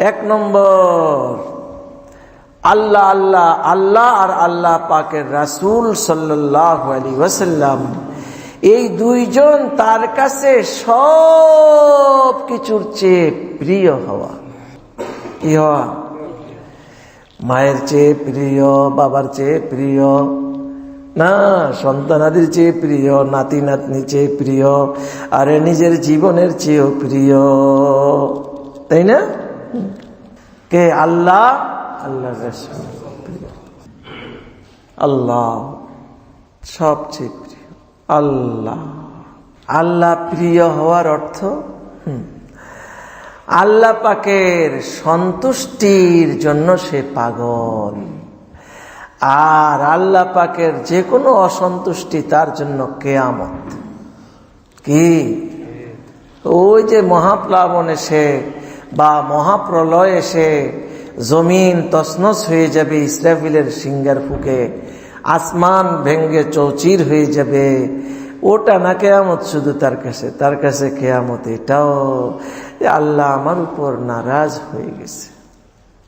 এক নম্বর আল্লাহ আল্লাহ আল্লাহ আর আল্লাহ পাকের রাসূল সাল্লাল্লাহু আলাইহি ওয়াসাল্লাম, এই দুইজন তার কাছে সব কিছুর চেয়ে প্রিয় হওয়া। কি হওয়া? মায়ের চেয়ে প্রিয়, বাবার চেয়ে প্রিয় না, সন্তানাদির চেয়ে প্রিয়, নাতি নাতনি চেয়ে প্রিয়, আরে নিজের জীবনের চেয়েও প্রিয়, তাই না? কে? আল্লাহ, আল্লাহ রাসূল প্রিয়, আল্লাহ সবচেয়ে প্রিয়। আল্লাহ আল্লাহ প্রিয় হওয়ার অর্থ আল্লাহ পাকের সন্তুষ্টির জন্য সে পাগল, আর আল্লাহ পাকের যে কোনো অসন্তুষ্টি তার জন্য কিয়ামত। কি? ওই যে মহাপ্লাবন এসে বা মহাপ্রলয় এসে জমিন তছনছ হয়ে যাবে ইসরাফিলের সিংহার ফুঁকে, আসমান ভেঙ্গে চৌচির হয়ে যাবে, ওটা না কিয়ামত শুধু তার কাছে কিয়ামত এটাও আল্লাহ আমার উপর নারাজ হয়ে গেছে,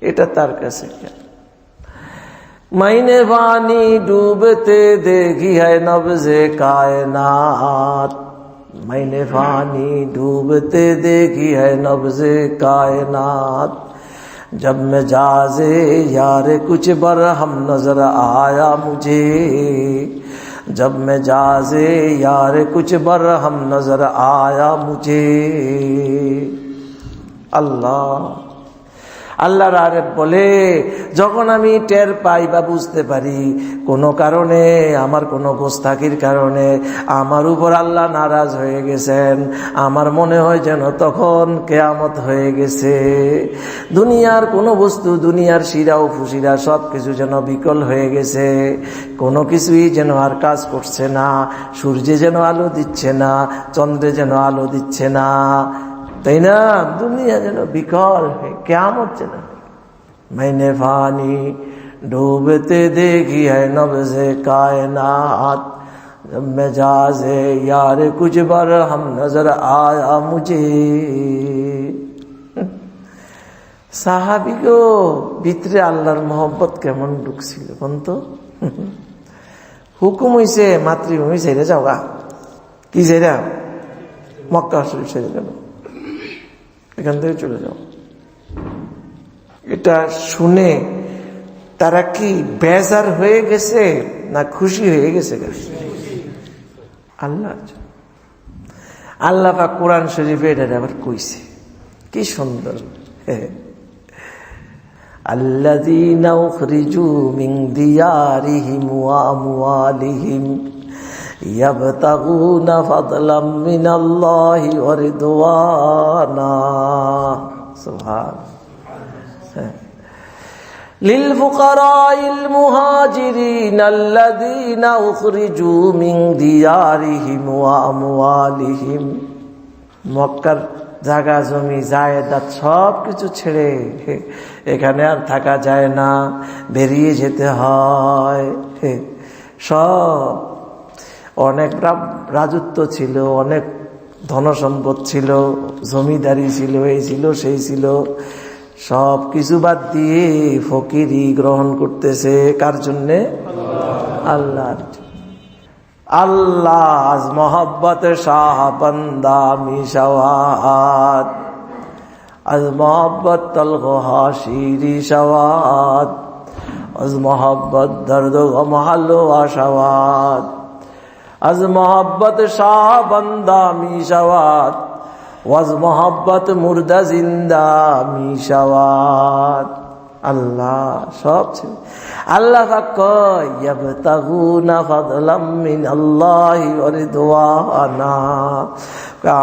এটা তার কাছে। मैंने पानी डूबते देखी है नब्ज़े कायनात, मैंने पानी डूबते देखी है नब्ज़े कायनात, जब मैं जाज़े यार कुछ बरहम नजर आया मुझे, जब मैं जाज़े यार कुछ बरहम नजर आया मुझे। अल्लाह আল্লাহর আরেফ বলে, যখন আমি টের পাই বা বুঝতে পারি কোনো কারণে, আমার কোনো গোস্তাকির কারণে আমার উপর আল্লাহ নারাজ হয়ে গেছেন, আমার মনে হয় যেন তখন কিয়ামত হয়ে গেছে। দুনিয়ার কোনো বস্তু, দুনিয়ার শিরা ও ফুসিরা সব কিছু যেন বিকল হয়ে গেছে, কোনো কিছুই যেন আর কাজ করছে না, সূর্যে যেন আলো দিচ্ছে না, চন্দ্রে যেন আলো দিচ্ছে না, তাই না? দুনিয়া যেন বিকল হয়ে কিয়ামত যেন। मैंने पानी डूबते देखी है नब्ज़े कायनात, जब मैं जाज़े यार कुछ बरहम नजर आया मुझे। সাহাবীগো ভিতরে আল্লাহর মহব্বত কেমন ঢুকছিল কোন তো? হুকুম হইছে মাতৃভূমি ছেড়ে যাও গা। কি ছেড়ে? মক্কা শরীফ ছেড়ে গেল, এখান থেকে চলে যাও। এটা শুনে তারা কি বেজার হয়ে গেছে না খুশি হয়ে গেছে? আল্লাহ আল্লাহ পাক কোরআন শরীফে এটা আবার কইছে, কি সুন্দর। আল্লাযীনা উখরিজু মিন দিয়ারিহিম ওয়া আমওয়ালিহিম ইয়াবতাগুনা ফাদলাম মিনাল্লাহি ওয়া রিদওয়ানা। সুবহানাল্লাহ। লিলফুকারাইল মুহাজিরিনাল্লাযীনা উখরিজু মিন দিয়ারিহিম ওয়া আমওয়ালিহিম, মক্কার জায়গা জমি জায়দাত সব কিছু ছেড়ে এখানে আর থাকা যায় না, বেরিয়ে যেতে হয়। সব অনেক রাজত্ব ছিল, অনেক ধনসম্পদ ছিল, জমিদারি ছিল, এই ছিল সেই ছিল, সব কিছু বাদ দিয়ে ফকিরি গ্রহণ করতেছে। কার জন্যে? আল্লাহর। আল্লাহ আজ মোহব্বত শাহ বান্দা মিশাওয়াত, আজ মোহব্বত তলগো হাশিরি শাওয়াত, আজ মোহব্বত দর্দ গমহালো আশাওয়াত, আজ মোহব্বত শাহ বান্দা মিশাওয়াত, ওয়াজ মোহব্বত মুর্দা জিন্দা মিশাওয়াত। আল্লাহ সব ছিল। আল্লাহ কয় ইয়াবতাগুনা ফাদলাম মিনাল্লাহি ওয়া রিদওয়ানা,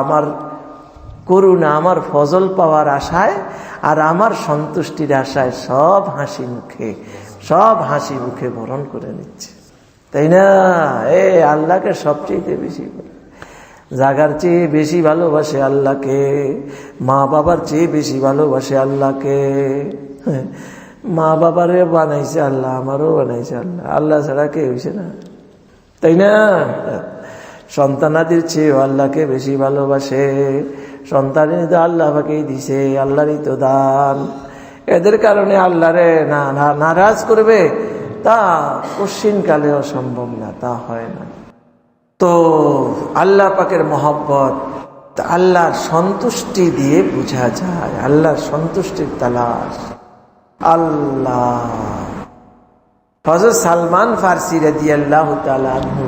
আমার করুণা, আমার ফজল পাওয়ার আশায় আর আমার সন্তুষ্টির আশায় সব হাসি মুখে বরণ করে নিচ্ছে, তাই না? আল্লাহকে সবচেয়ে বেশি, জাগার চেয়ে বেশি ভালোবাসে আল্লাহকে, মা বাবার চেয়ে বেশি ভালোবাসে আল্লাহকে। মা বাবারে বানাইছে আল্লাহ, আমারও বানাইছে আল্লাহ, আল্লাহ ছাড়া কে হইছে না, তাই না? সন্তানাদির চেয়ে আল্লাহকে বেশি ভালোবাসে, সন্তানই তো আল্লাহ পাকেই দিছে, আল্লাহরই তো দান। এদের কারণে আল্লাহরে নারাজ করবে তা কশিনকালেও সম্ভব না, তা হয় না। তো আল্লাহ পাকের মহব্বত আল্লাহর সন্তুষ্টি দিয়ে বোঝা যায়, আল্লাহর সন্তুষ্টির তালাশ। আল্লাহ হযরত সালমান ফারসি রাদিয়াল্লাহু তাআলা আনহু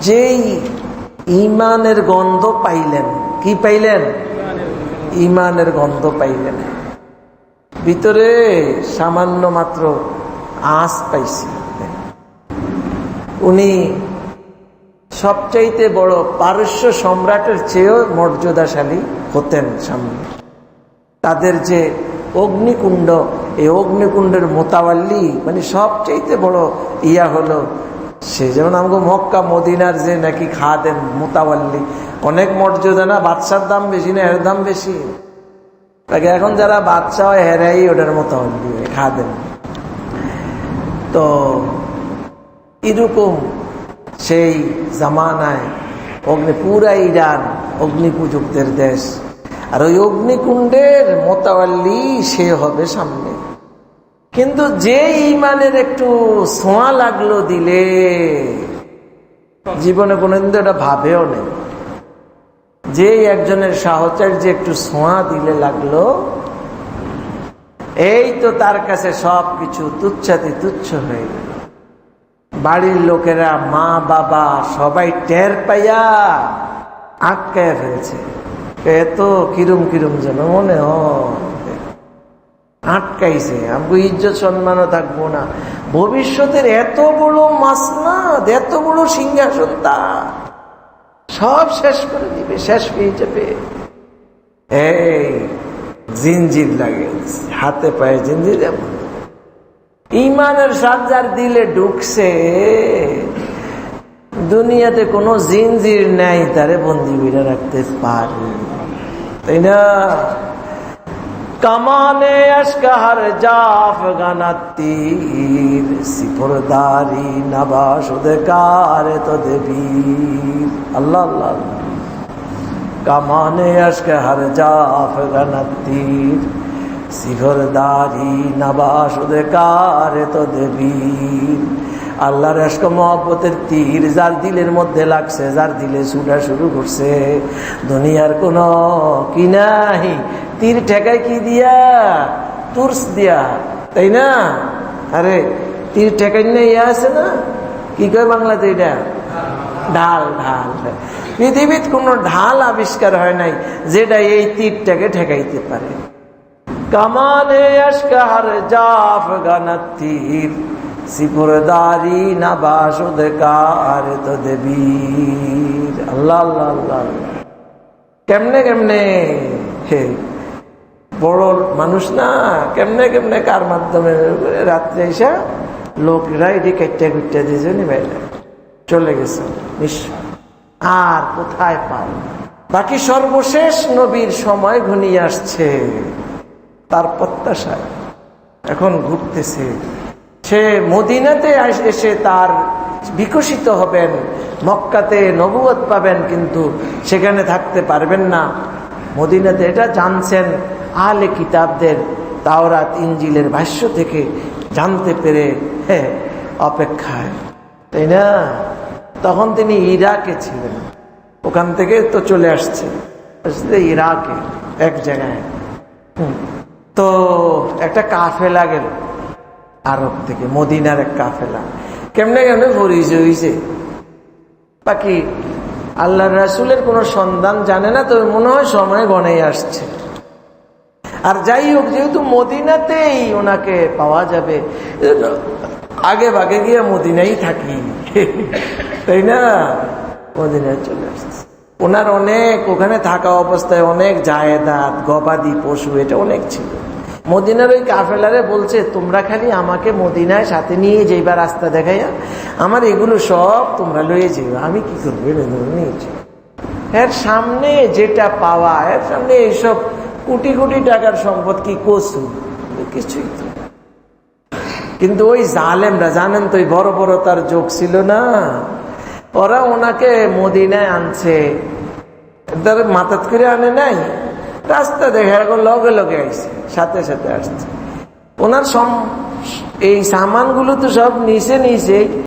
যেই ঈমানের গন্ধ পাইলেন, কি পাইলেন? ঈমানের গন্ধ পাইলেন। ভিতরে সামান্য মাত্র আঁচ পাইছে। উনি সবচাইতে বড় পারস্য সম্রাটের চেয়েও মর্যাদাশালী হতেন সামনে। তাদের যে অগ্নিকুণ্ড, এই অগ্নিকুণ্ডের মোতাওয়াল্লি মানে সবচাইতে বড় ইয়া হলো সে। যেমন আমাকে মক্কা মদিনার যে নাকি খাদেম মোতাওয়াল্লি, অনেক মর্যাদা না? বাদশার দাম বেশি না এর দাম বেশি? তাকে এখন যারা বাদশা হয় হেরাই ওটার মোতাওয়াল্লি খাদেম। তো এরকম সেই জামানায় পুরা ইরান অগ্নিপূজকদের দেশ, আর ওই অগ্নিকুণ্ডের মোতাওয়াল্লি সে হবে সামনে। কিন্তু যে ইমানের একটু ছোঁয়া লাগলো দিলে, জীবনে কোনোদিন তো এটা ভাবেও নেই, যে একজনের সাহচর্য একটু ছোঁয়া দিলে লাগলো, এই তো তার কাছে সবকিছু তুচ্ছাতি তুচ্ছ হয়ে গেল। বাড়ির লোকেরা, মা বাবা সবাই টের পাইয়া আটকায় ফেলছে। এত কিরম কিরম যেন মনে হয় আটকাইছে, আমাকে ইজ্জত সম্মানও থাকবো না। ভবিষ্যতের এত বড় মাসনাদ, এত বড় সিংহাসন তার, সব শেষ করে দিবে, শেষ হয়ে যাবে। এই জিনজির লাগে হাতে পায়ে, জিনজির এমন ইমানের সাজার দিলে ঢুকছে, দুনিয়াতে কোনো জিনজির নাই তারে বন্দি করে রাখতে পারে, তাই না? কামানে আশকাহার জাফ গানাতির সিফরদারি নবাসুদকার তো দেবীর। আল্লাহ আল্লাহ। কামানে আশকাহার জাফ গানাতির সিফরদারি নবাসুদকার তো দেবীর। আল্লাহর ইশক মহব্বতের তীর যার দিলের মধ্যে লাগছে, যার দিলে ছুটা শুরু করছে, দুনিয়ার কোনো কি নাই, তীর ঠেকায় কি দিয়া? তুরস দিয়া, তাই না? আরে তীর ঠেকাই না ইয়া আছে না, কি কয় বাংলাতে এটা? ঢাল। ঢাল। পৃথিবীর কোনো ঢাল আবিষ্কার হয় নাই যেটা এই তীরটাকে ঠেকাইতে পারে। কামানে আশকাহার জাফ গানাতির সিফরদারি নবাসুদকার তো দেবীর। আল্লাহ আল্লাহ আল্লাহ। কেমনে কেমনে হে বড় মানুষ না, কেমনে কেমনে কার মাধ্যমে রাত্রে এসে লোকরা এটি কেটে কুটে দিয়েছে, নিবাইলে চলে গেছে নিশ্চয়, আর কোথায় পায়? বাকি সর্বশেষ নবীর সময় ঘনিয়ে আসছে, তার প্রত্যাশায় এখন ঘুরতেছে। সে মদিনাতে এসে তার বিকশিত হবেন, মক্কাতে নবুয়ত পাবেন, কিন্তু সেখানে থাকতে পারবেন না। মদিনাতে এটা জানছেন আহলে কিতাবদের তাওরাত ইনজিলের ভাষ্য থেকে জানতে পেরে অপেক্ষায়, তাই না? তখন তিনি ইরাকে ছিলেন, ওখান থেকে তো চলে আসছে ইরাকে এক জায়গায়। তো একটা কাফেলা গেল আরব থেকে, মদিনার এক কাফেলা। কেমনে কেমনে পরিচয় হয়েছে, বাকি আল্লাহ রাসূলের কোনো সন্ধান জানে না, তবে মনে হয় সময় গনেই আসছে। আর যাই হোক, যেহেতু মদিনাতেই ওনাকে পাওয়া যাবে, আগে ভাগে গিয়ে মদিনাই থাকি, তাই না? মদিনায় চলে আসছে। ওনার অনেক ওখানে থাকা অবস্থায় অনেক জায়েদাত, গবাদি পশু, এটা অনেক ছিল। মদিনার ওই কাফেলারে বলছে, তোমরা খালি আমাকে মদিনায় সাথে নিয়ে যাইবা, রাস্তা দেখাইয়া, আমার এগুলো সব তোমরা লয়ে যাইবা, আমি কি করবো নিয়েছি। এর সামনে যেটা পাওয়া, এর সামনে এইসব কোটি কোটি টাকার সম্পদ কি কচু, কিছুই তো। কিন্তু ওই জালেমরা, জানেন তো, ওই বড় বড় তার যোগ ছিল না, ওরা ওনাকে মদিনায় আনছে, তার মাথাত করে আনে নাই, রাস্তা দেখা এখন লগে লগে আইছে, সাথে সাথে আসছে। ওনার এই সামানগুলো তো সব নিচে